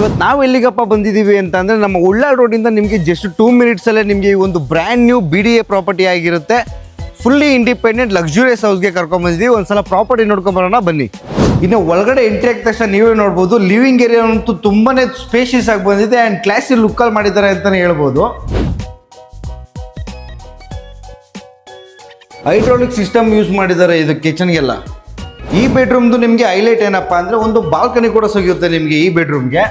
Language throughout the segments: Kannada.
ಇವತ್ತು ನಾವು ಎಲ್ಲಿಗಪ್ಪ ಬಂದಿದ್ದೀವಿ ಅಂತಂದರೆ ನಮ್ಮ ಉಳ್ಳಾಳ್ ರೋಡಿಂದ ನಿಮಗೆ ಜಸ್ಟ್ 2 ಮಿನಿಟ್ಸಲ್ಲೇ ನಿಮಗೆ ಈ ಒಂದು ಬ್ರ್ಯಾಂಡ್ ನ್ಯೂ BDA ಪ್ರಾಪರ್ಟಿ ಆಗಿರುತ್ತೆ. ಫುಲ್ಲಿ ಇಂಡಿಪೆಂಡೆಂಟ್ ಲಕ್ಸುರಿಯಸ್ ಹೌಸ್ಗೆ ಕರ್ಕೊಂಡ್ಬಂದಿದ್ದೀವಿ. ಒಂದ್ಸಲ ಪ್ರಾಪರ್ಟಿ ನೋಡ್ಕೊಂಬರೋಣ ಬನ್ನಿ. ಇನ್ನು ಒಳಗಡೆ ಎಂಟ್ರಿ ಆಗಿದ ತಕ್ಷಣ ನೀವೇ ನೋಡ್ಬೋದು, ಲಿವಿಂಗ್ ಏರಿಯಾ ಅಂತೂ ತುಂಬಾ ಸ್ಪೇಷಿಯಸ್ ಆಗಿ ಬಂದಿದೆ ಆ್ಯಂಡ್ ಕ್ಲಾಸಿ ಲುಕ್ಕಲ್ಲಿ ಮಾಡಿದ್ದಾರೆ ಅಂತಲೇ ಹೇಳ್ಬೋದು. ಹೈಡ್ರಾಲಿಕ್ ಸಿಸ್ಟಮ್ ಯೂಸ್ ಮಾಡಿದ್ದಾರೆ ಇದು ಕಿಚನ್ಗೆಲ್ಲ. ಈ ಬೆಡ್ರೂಮ್ದು ನಿಮಗೆ ಹೈಲೈಟ್ ಏನಪ್ಪ ಅಂದರೆ ಒಂದು ಬಾಲ್ಕನಿ ಕೂಡ ಸಿಗುತ್ತೆ ನಿಮಗೆ ಈ ಬೆಡ್ರೂಮ್ಗೆ.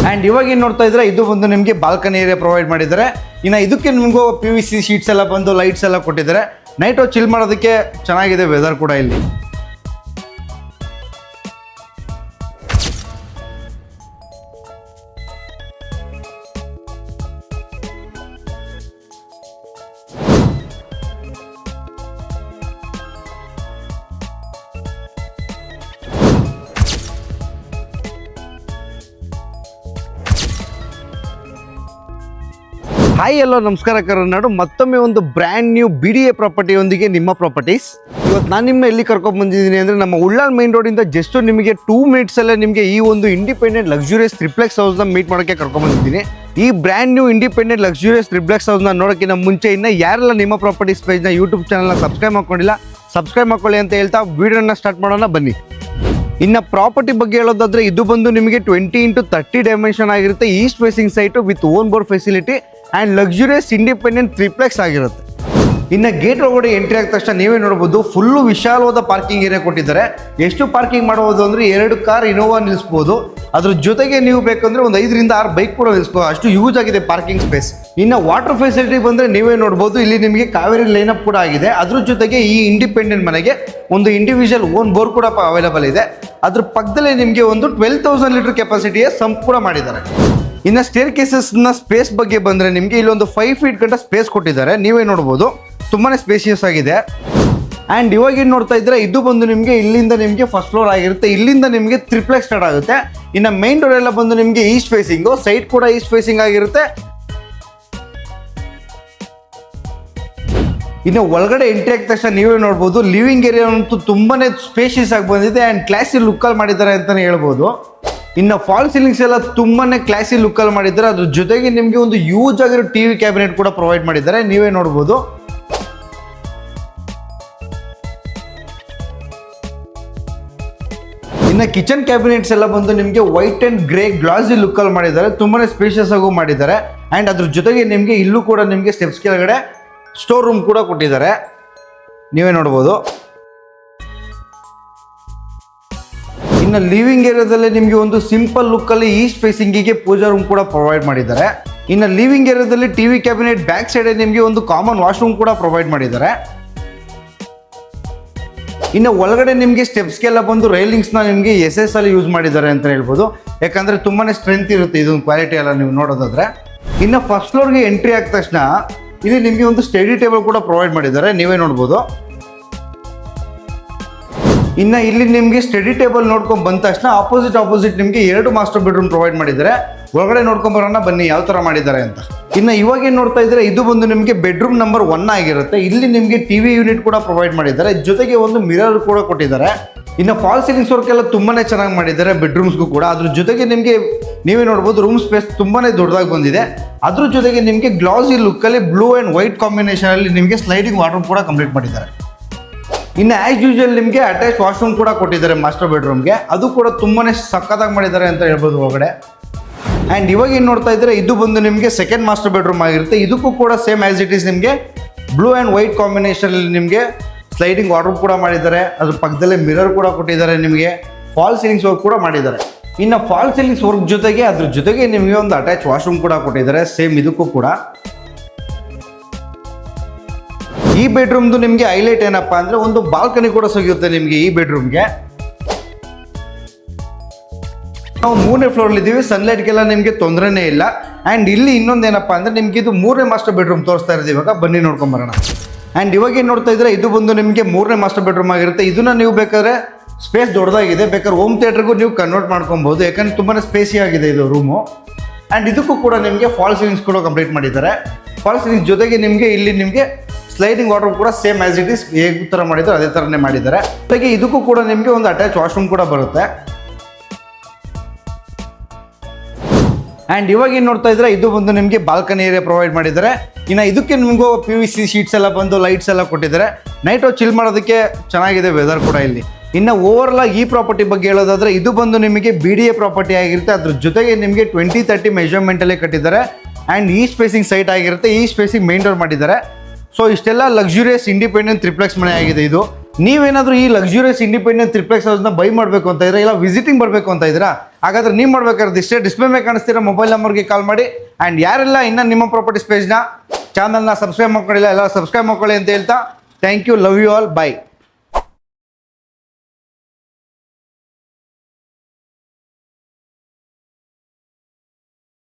ಆ್ಯಂಡ್ ಇವಾಗ ಏನು ನೋಡ್ತಾ ಇದ್ರೆ ಇದು ಬಂದು ನಿಮಗೆ ಬಾಲ್ಕನಿ ಏರಿಯಾ ಪ್ರೊವೈಡ್ ಮಾಡಿದ್ದಾರೆ. ಇನ್ನು ಇದಕ್ಕೆ ನಿಮಗೂ PVC ಶೀಟ್ಸ್ ಎಲ್ಲ ಬಂದು ಲೈಟ್ಸ್ ಎಲ್ಲ ಕೊಟ್ಟಿದ್ದಾರೆ. ನೈಟ್ ಚಿಲ್ ಮಾಡೋದಕ್ಕೆ ಚೆನ್ನಾಗಿದೆ ವೆದರ್ ಕೂಡ ಇಲ್ಲಿ. ಹಾಯ್ ಎಲ್ಲೋ ನಮಸ್ಕಾರ ಕರ್ನಾಡು. ಮತ್ತೊಮ್ಮೆ ಒಂದು ಬ್ರ್ಯಾಂಡ್ ನ್ಯೂ BDA ಪ್ರಾಪರ್ಟಿಯೊಂದಿಗೆ ನಿಮ್ಮ ಪ್ರಾಪರ್ಟೀಸ್. ಇವತ್ತು ನಾನು ನಿಮ್ಮ ಎಲ್ಲಿ ಕರ್ಕೊಂಡು ಬಂದಿದ್ದೀನಿ ಅಂದರೆ ನಮ್ಮ ಉಳ್ಳಾಳ್ ಮೈನ್ ರೋಡಿಂದ ಜಸ್ಟ್ ನಿಮಗೆ 2 ಮಿನಿಟ್ಸಲ್ಲೇ ನಿಮಗೆ ಈ ಒಂದು ಇಂಡಿಪೆಂಡೆಂಟ್ ಲಕ್ಸುರಿಯಸ್ ಟ್ರಿಪ್ಲೆಕ್ಸ್ ಹೌಸ್ನ ಮೀಟ್ ಮಾಡೋಕ್ಕೆ ಕರ್ಕೊಂಡು ಬಂದಿದ್ದೀನಿ. ಈ brand new independent luxurious triplex ಹೌಸ್ನ ನೋಡೋಕ್ಕಿಂತ ಮುಂಚೆ ಇನ್ನು ಯಾರೆಲ್ಲ ನಿಮ್ಮ ಪ್ರಾಪರ್ಟೀಸ್ ಪೇಜ್ನ ಯೂಟ್ಯೂಬ್ ಚಾನಲ್ನ ಸಬ್ಸ್ಕ್ರೈಬ್ ಮಾಡ್ಕೊಂಡಿಲ್ಲ, ಸಬ್ಸ್ಕ್ರೈಬ್ ಮಾಡ್ಕೊಳ್ಳಿ ಅಂತ ಹೇಳ್ತಾ ವಿಡಿಯೋನ ಸ್ಟಾರ್ಟ್ ಮಾಡೋಣ ಬನ್ನಿ. ಇನ್ನು ಪ್ರಾಪರ್ಟಿ ಬಗ್ಗೆ ಹೇಳೋದಾದ್ರೆ ಇದು ಬಂದು ನಿಮಗೆ 20x30 ಡೈಮೆನ್ಷನ್ ಆಗಿರುತ್ತೆ. East facing site with own bore facility and luxurious independent triplex ಆಗಿರುತ್ತೆ. ಇನ್ನು ಗೇಟ್ ಒಳಗಡೆ ಎಂಟ್ರಿ ಆಗಿದ ತಕ್ಷಣ ನೀವೇ ನೋಡ್ಬೋದು, ಫುಲ್ಲು ವಿಶಾಲವಾದ ಪಾರ್ಕಿಂಗ್ ಏರಿಯಾ ಕೊಟ್ಟಿದ್ದಾರೆ. ಎಷ್ಟು ಪಾರ್ಕಿಂಗ್ ಮಾಡ್ಬೋದು ಅಂದರೆ 2 ಕಾರ್ ಇನೋವಾ ನಿಲ್ಲಿಸ್ಬೋದು. ಅದ್ರ ಜೊತೆಗೆ ನೀವು ಬೇಕಂದ್ರೆ ಒಂದು 5 ರಿಂದ 6 ಬೈಕ್ ಕೂಡ ನಿಲ್ಲಿಸ್ಬೋದು. ಅಷ್ಟು ಯೂಸ್ ಆಗಿದೆ ಪಾರ್ಕಿಂಗ್ ಸ್ಪೇಸ್. ಇನ್ನು ವಾಟರ್ ಫೆಸಿಲಿಟಿ ಬಂದರೆ ನೀವೇ ನೋಡ್ಬೋದು, ಇಲ್ಲಿ ನಿಮಗೆ ಕಾವೇರಿ ಲೈನಪ್ ಕೂಡ ಆಗಿದೆ. ಅದ್ರ ಜೊತೆಗೆ ಈ ಇಂಡಿಪೆಂಡೆಂಟ್ ಮನೆಗೆ ಒಂದು ಇಂಡಿವಿಜುವಲ್ ಓನ್ ಬೋರ್ ಕೂಡ ಅವೈಲೇಬಲ್ ಇದೆ. ಅದ್ರ ಪಕ್ಕದಲ್ಲೇ ನಿಮಗೆ ಒಂದು 12,000 ಲೀಟರ್ ಕೆಪಾಸಿಟಿಯ ಸಂಪ್ ಕೂಡ ಮಾಡಿದ್ದಾರೆ. ಇನ್ನು ಸ್ಟೇರ್ ಕೇಸಸ್ನ ಸ್ಪೇಸ್ ಬಗ್ಗೆ ಬಂದರೆ ನಿಮಗೆ ಇಲ್ಲೊಂದು 5 ಫೀಟ್ ಗಂಟ ಸ್ಪೇಸ್ ಕೊಟ್ಟಿದ್ದಾರೆ. ನೀವೇ ನೋಡ್ಬೋದು, ತುಂಬಾ ಸ್ಪೇಸಿಯಸ್ ಆಗಿದೆ. ಆ್ಯಂಡ್ ಇವಾಗ ಏನು ನೋಡ್ತಾ ಇದ್ರೆ ಇದು ಬಂದು ನಿಮಗೆ ಇಲ್ಲಿಂದ ನಿಮಗೆ ಫಸ್ಟ್ ಫ್ಲೋರ್ ಆಗಿರುತ್ತೆ. ಇಲ್ಲಿಂದ ನಿಮಗೆ ಟ್ರಿಪ್ಲೆಕ್ಸ್ ಸ್ಟಾರ್ಟ್ ಆಗುತ್ತೆ. ಇನ್ನು ಮೈನ್ ಡೋರ್ ಎಲ್ಲ ಬಂದು ನಿಮಗೆ ಈಸ್ಟ್ ಫೇಸಿಂಗು, ಸೈಡ್ ಕೂಡ ಈಸ್ಟ್ ಫೇಸಿಂಗ್ ಆಗಿರುತ್ತೆ. ಇನ್ನು ಒಳಗಡೆ ಎಂಟ್ರಿ ಆಗಿದ ತಕ್ಷಣ ನೀವೇ ನೋಡ್ಬೋದು, ಲಿವಿಂಗ್ ಏರಿಯಾ ಅಂತೂ ತುಂಬಾ ಸ್ಪೇಷಿಯಸ್ ಆಗಿ ಬಂದಿದೆ ಆ್ಯಂಡ್ ಕ್ಲಾಸಿ ಲುಕ್ಕಲ್ಲಿ ಮಾಡಿದ್ದಾರೆ ಅಂತಲೇ ಹೇಳ್ಬೋದು. ಇನ್ನು ಫಾಲ್ ಸೀಲಿಂಗ್ಸ್ ಎಲ್ಲ ತುಂಬಾ ಕ್ಲಾಸಿ ಲುಕ್ಕಲ್ಲಿ ಮಾಡಿದ್ದಾರೆ. ಅದ್ರ ಜೊತೆಗೆ ನಿಮಗೆ ಒಂದು ಯೂಸ್ ಆಗಿರೋ TV ಕ್ಯಾಬಿನೆಟ್ ಕೂಡ ಪ್ರೊವೈಡ್ ಮಾಡಿದ್ದಾರೆ. ನೀವೇ ನೋಡ್ಬೋದು. ಇನ್ನು ಕಿಚನ್ ಕ್ಯಾಬಿನೆಟ್ಸ್ ಎಲ್ಲ ಬಂದು ನಿಮಗೆ ವೈಟ್ ಆ್ಯಂಡ್ ಗ್ರೇ ಗ್ಲಾಸಿ ಲುಕ್ಕಲ್ಲಿ ಮಾಡಿದ್ದಾರೆ. ತುಂಬಾ ಸ್ಪೇಷಿಯಸ್ ಆಗು ಮಾಡಿದ್ದಾರೆ. ಆ್ಯಂಡ್ ಅದ್ರ ಜೊತೆಗೆ ನಿಮಗೆ ಇಲ್ಲೂ ಕೂಡ ನಿಮಗೆ ಸ್ಟೆಪ್ಸ್ ಕೆಳಗಡೆ ಸ್ಟೋರ್ ರೂಮ್ ಕೂಡ ಕೊಟ್ಟಿದ್ದಾರೆ. ನೀವೇ ನೋಡ್ಬೋದು. ಇನ್ನು ಲಿವಿಂಗ್ ಏರಿಯಾದಲ್ಲಿ ನಿಮಗೆ ಒಂದು ಸಿಂಪಲ್ ಲುಕ್ಕಲ್ಲಿ ಈಸ್ಟ್ ಫೇಸಿಂಗಿಗೆ ಪೂಜಾ ರೂಮ್ ಕೂಡ ಪ್ರೊವೈಡ್ ಮಾಡಿದ್ದಾರೆ. ಇನ್ನು ಲಿವಿಂಗ್ ಏರಿಯಾದಲ್ಲಿ TV ಕ್ಯಾಬಿನೆಟ್ ಬ್ಯಾಕ್ ಸೈಡ್ ನಿಮಗೆ ಒಂದು ಕಾಮನ್ ವಾಶ್ರೂಮ್ ಕೂಡ ಪ್ರೊವೈಡ್ ಮಾಡಿದ್ದಾರೆ. ಇನ್ನು ಒಳಗಡೆ ನಿಮಗೆ ಸ್ಟೆಪ್ಸ್ಗೆಲ್ಲ ಬಂದು ರೈಲಿಂಗ್ಸ್ನ ನಿಮಗೆ SS ಅಲ್ಲಿ ಯೂಸ್ ಮಾಡಿದ್ದಾರೆ ಅಂತ ಹೇಳ್ಬೋದು. ಯಾಕಂದರೆ ತುಂಬಾ ಸ್ಟ್ರೆಂತ್ ಇರುತ್ತೆ ಇದೊಂದು ಕ್ವಾಲಿಟಿ ಎಲ್ಲ ನೀವು ನೋಡೋದಾದ್ರೆ. ಇನ್ನು ಫಸ್ಟ್ ಫ್ಲೋರ್ಗೆ ಎಂಟ್ರಿ ಆಗಿದ ತಕ್ಷಣ ಇಲ್ಲಿ ನಿಮಗೆ ಒಂದು ಸ್ಟಡಿ ಟೇಬಲ್ ಕೂಡ ಪ್ರೊವೈಡ್ ಮಾಡಿದ್ದಾರೆ. ನೀವೇ ನೋಡ್ಬೋದು. ಇನ್ನು ಇಲ್ಲಿ ನಿಮಗೆ ಸ್ಟಡಿ ಟೇಬಲ್ ನೋಡ್ಕೊಂಡು ಬಂದ ತಕ್ಷಣ ಆಪೋಸಿಟ್ ನಿಮಗೆ 2 ಮಾಸ್ಟರ್ ಬೆಡ್ರೂಮ್ ಪ್ರೊವೈಡ್ ಮಾಡಿದ್ದಾರೆ. ಒಳಗಡೆ ನೋಡ್ಕೊಂಬರೋಣ ಬನ್ನಿ ಯಾವ ಥರ ಮಾಡಿದ್ದಾರೆ ಅಂತ. ಇನ್ನು ಇವಾಗ ಏನು ನೋಡ್ತಾ ಇದ್ರೆ ಇದು ಬಂದು ನಿಮಗೆ ಬೆಡ್ರೂಮ್ ನಂಬರ್ 1 ಆಗಿರುತ್ತೆ. ಇಲ್ಲಿ ನಿಮಗೆ TV ಯೂನಿಟ್ ಕೂಡ ಪ್ರೊವೈಡ್ ಮಾಡಿದ್ದಾರೆ. ಜೊತೆಗೆ ಒಂದು ಮಿರರ್ ಕೂಡ ಕೊಟ್ಟಿದ್ದಾರೆ. ಇನ್ನು ಫಾಲ್ ಸೀಲಿಂಗ್ಸ್ ವರ್ಕ್ ಎಲ್ಲ ತುಂಬಾ ಚೆನ್ನಾಗಿ ಮಾಡಿದ್ದಾರೆ ಬೆಡ್ರೂಮ್ಸ್ಗೂ ಕೂಡ. ಅದ್ರ ಜೊತೆಗೆ ನಿಮಗೆ ನೀವೇ ನೋಡ್ಬೋದು ರೂಮ್ ಸ್ಪೇಸ್ ತುಂಬಾ ದೊಡ್ಡದಾಗಿ ಬಂದಿದೆ. ಅದ್ರ ಜೊತೆಗೆ ನಿಮಗೆ ಗ್ಲಾಸಿ ಲುಕ್ಕಲ್ಲಿ ಬ್ಲೂ ಆ್ಯಂಡ್ ವೈಟ್ ಕಾಂಬಿನೇಷನಲ್ಲಿ ನಿಮಗೆ ಸ್ಲೈಡಿಂಗ್ ವಾರ್ಡ್ರೂಮ್ ಕೂಡ ಕಂಪ್ಲೀಟ್ ಮಾಡಿದ್ದಾರೆ. ಇನ್ನು ಆ್ಯಸ್ ಯೂಶುವಲ್ ನಿಮಗೆ ಅಟ್ಯಾಚ್ ವಾಶ್ರೂಮ್ ಕೂಡ ಕೊಟ್ಟಿದ್ದಾರೆ ಮಾಸ್ಟರ್ ಬೆಡ್ರೂಮ್ಗೆ. ಅದು ಕೂಡ ತುಂಬಾ ಸಖತ್ತಾಗಿ ಮಾಡಿದ್ದಾರೆ ಅಂತ ಹೇಳ್ಬೋದು ಒಳಗಡೆ. ಆ್ಯಂಡ್ ಇವಾಗ ಏನು ನೋಡ್ತಾ ಇದ್ದಾರೆ ಇದು ಬಂದು ನಿಮಗೆ ಸೆಕೆಂಡ್ ಮಾಸ್ಟರ್ ಬೆಡ್ರೂಮ್ ಆಗಿರುತ್ತೆ. ಇದಕ್ಕೂ ಕೂಡ ಸೇಮ್ ಆ್ಯಸ್ ಇಟ್ ಈಸ್ ನಿಮಗೆ ಬ್ಲೂ ಆ್ಯಂಡ್ ವೈಟ್ ಕಾಂಬಿನೇಷನಲ್ಲಿ ನಿಮಗೆ ಸ್ಲೈಡಿಂಗ್ ವಾರ್ಡ್ರೂಮ್ ಕೂಡ ಮಾಡಿದ್ದಾರೆ. ಅದ್ರ ಪಕ್ಕದಲ್ಲೇ ಮಿರರ್ ಕೂಡ ಕೊಟ್ಟಿದ್ದಾರೆ. ನಿಮಗೆ ಫಾಲ್ ಸೀಲಿಂಗ್ಸ್ ವರ್ಕ್ ಕೂಡ ಮಾಡಿದ್ದಾರೆ. ಇನ್ನು ಫಾಲ್ ಸೀಲಿಂಗ್ಸ್ ವರ್ಕ್ ಜೊತೆಗೆ ಅದ್ರ ಜೊತೆಗೆ ನಿಮಗೆ ಒಂದು ಅಟ್ಯಾಚ್ ವಾಶ್ರೂಮ್ ಕೂಡ ಕೊಟ್ಟಿದ್ದಾರೆ ಸೇಮ್ ಇದಕ್ಕೂ ಕೂಡ. ಈ ಬೆಡ್ರೂಮ್ದು ನಿಮಗೆ ಹೈಲೈಟ್ ಏನಪ್ಪ ಅಂದರೆ ಒಂದು ಬಾಲ್ಕನಿ ಕೂಡ ಸಿಗುತ್ತೆ ನಿಮಗೆ ಈ ಬೆಡ್ರೂಮ್ಗೆ. ನಾವು 3ನೇ ಫ್ಲೋರ್ಲಿದ್ದೀವಿ. ಸನ್ಲೈಟ್ಗೆಲ್ಲ ನಿಮಗೆ ತೊಂದರೆನೇ ಇಲ್ಲ. ಆ್ಯಂಡ್ ಇಲ್ಲಿ ಇನ್ನೊಂದೇನಪ್ಪ ಅಂದರೆ ನಿಮಗೆ ಇದು 3ನೇ ಮಾಸ್ಟರ್ ಬೆಡ್ರೂಮ್ ತೋರಿಸ್ತಾ ಇರೋದು. ಇವಾಗ ಬನ್ನಿ ನೋಡ್ಕೊಂಬರೋಣ. ಆ್ಯಂಡ್ ಇವಾಗ ಏನು ನೋಡ್ತಾ ಇದ್ರೆ ಇದು ಬಂದು ನಿಮಗೆ 3ನೇ ಮಾಸ್ಟರ್ ಬೆಡ್ರೂಮ್ ಆಗಿರುತ್ತೆ. ಇದನ್ನು ನೀವು ಬೇಕಾದ್ರೆ ಸ್ಪೇಸ್ ದೊಡ್ಡದಾಗಿದೆ, ಬೇಕಾದ್ರೆ ಹೋಮ್ ಥಿಯೇಟ್ರಿಗೂ ನೀವು ಕನ್ವರ್ಟ್ ಮಾಡ್ಕೊಬೋದು. ಯಾಕಂದರೆ ತುಂಬಾ ಸ್ಪೇಸಿ ಆಗಿದೆ ಇದು ರೂಮು. ಆ್ಯಂಡ್ ಇದಕ್ಕೂ ಕೂಡ ನಿಮಗೆ ಫಾಲ್ ಸೀಲಿಂಗ್ಸ್ ಕೂಡ ಕಂಪ್ಲೀಟ್ ಮಾಡಿದ್ದಾರೆ. ಫಾಲ್ ಸೀಲಿಂಗ್ಸ್ ಜೊತೆಗೆ ನಿಮಗೆ ಇಲ್ಲಿ ನಿಮಗೆ ಸ್ಲೈಡಿಂಗ್ ವಾಟರ್ ಕೂಡ ಸೇಮ್ ಆಸ್ ಇಟ್ ಇಸ್ ಹೇಗೆ ಥರ ಮಾಡಿದ್ದಾರೆ ಅದೇ ಥರನೇ ಮಾಡಿದ್ದಾರೆ. ಜೊತೆಗೆ ಇದಕ್ಕೂ ಕೂಡ ನಿಮಗೆ ಒಂದು ಅಟ್ಯಾಚ್ ವಾಶ್ರೂಮ್ ಕೂಡ ಬರುತ್ತೆ. ಆ್ಯಂಡ್ ಇವಾಗ ಏನು ನೋಡ್ತಾ ಇದ್ರೆ ಇದು ಬಂದು ನಿಮಗೆ ಬಾಲ್ಕನಿ ಏರಿಯಾ ಪ್ರೊವೈಡ್ ಮಾಡಿದ್ದಾರೆ. ಇನ್ನು ಇದಕ್ಕೆ ನಿಮಗೂ PVC ಶೀಟ್ಸ್ ಎಲ್ಲ ಬಂದು ಲೈಟ್ಸ್ ಎಲ್ಲ ಕೊಟ್ಟಿದ್ದಾರೆ. ನೈಟ್ ಚಿಲ್ ಮಾಡೋದಕ್ಕೆ ಚೆನ್ನಾಗಿದೆ ವೆದರ್ ಕೂಡ ಇಲ್ಲಿ. ಇನ್ನು ಓವರ್ ಆಲ್ ಈ ಪ್ರಾಪರ್ಟಿ ಬಗ್ಗೆ ಹೇಳೋದಾದ್ರೆ ಇದು ಬಂದು ನಿಮಗೆ BDA ಪ್ರಾಪರ್ಟಿ ಆಗಿರುತ್ತೆ. ಅದ್ರ ಜೊತೆಗೆ ನಿಮಗೆ 20-30 ಮೆಜರ್ಮೆಂಟಲ್ಲೇ ಕಟ್ಟಿದ್ದಾರೆ. ಆ್ಯಂಡ್ ಈಸ್ಟ್ ಫೇಸಿಂಗ್ ಸೈಟ್ ಆಗಿರುತ್ತೆ, ಈಸ್ಟ್ ಫೇಸಿಂಗ್ ಮೇನ್ ಡೋರ್ ಮಾಡಿದ್ದಾರೆ. ಸೊ ಇಷ್ಟೆಲ್ಲ ಲಕ್ಸುರಿಯಸ್ ಇಂಡಿಪೆಂಡೆಂಟ್ ಟ್ರಿಪ್ಲೆಕ್ಸ್ ಮನೆ ಆಗಿದೆ ಇದು. ನೀವೇನಾದರೂ ಈ ಲಕ್ಸುರಿಯಸ್ ಇಂಡಿಪೆಂಡೆಂಟ್ ಟ್ರಿಪ್ಲೆಕ್ಸ್ ಹೌಸ್ನ ಬೈ ಮಾಡಬೇಕು ಅಂತ ಇದ್ರೆ ಇಲ್ಲ ವಿಸಿಟಿಂಗ್ ಬರಬೇಕು ಅಂತ ಇದ್ದೀರಾ, ಹಾಗಾದ್ರೆ ನೀವು ಮಾಡಬೇಕಾದ್ರೆ ಇಷ್ಟೇ ಡಿಸ್ಪ್ಲೇ ಮೇಲೆ ಕಾಣಿಸ್ತಿರೋ ಮೊಬೈಲ್ ನಂಬರ್ಗೆ ಕಾಲ್ ಮಾಡಿ. ಆ್ಯಂಡ್ ಯಾರೆಲ್ಲ ಇನ್ನೂ ನಿಮ್ಮ ಪ್ರಾಪರ್ಟೀಸ್ ಪೇಜ್ನ ಚಾನಲ್ನ ಸಬ್ಸ್ಕ್ರೈಬ್ ಮಾಡ್ಕೊಳ್ಳಿಲ್ಲ ಎಲ್ಲ ಸಬ್ಸ್ಕ್ರೈಬ್ ಮಾಡ್ಕೊಳ್ಳಿ ಅಂತ ಹೇಳ್ತಾ thank you, love you all, by.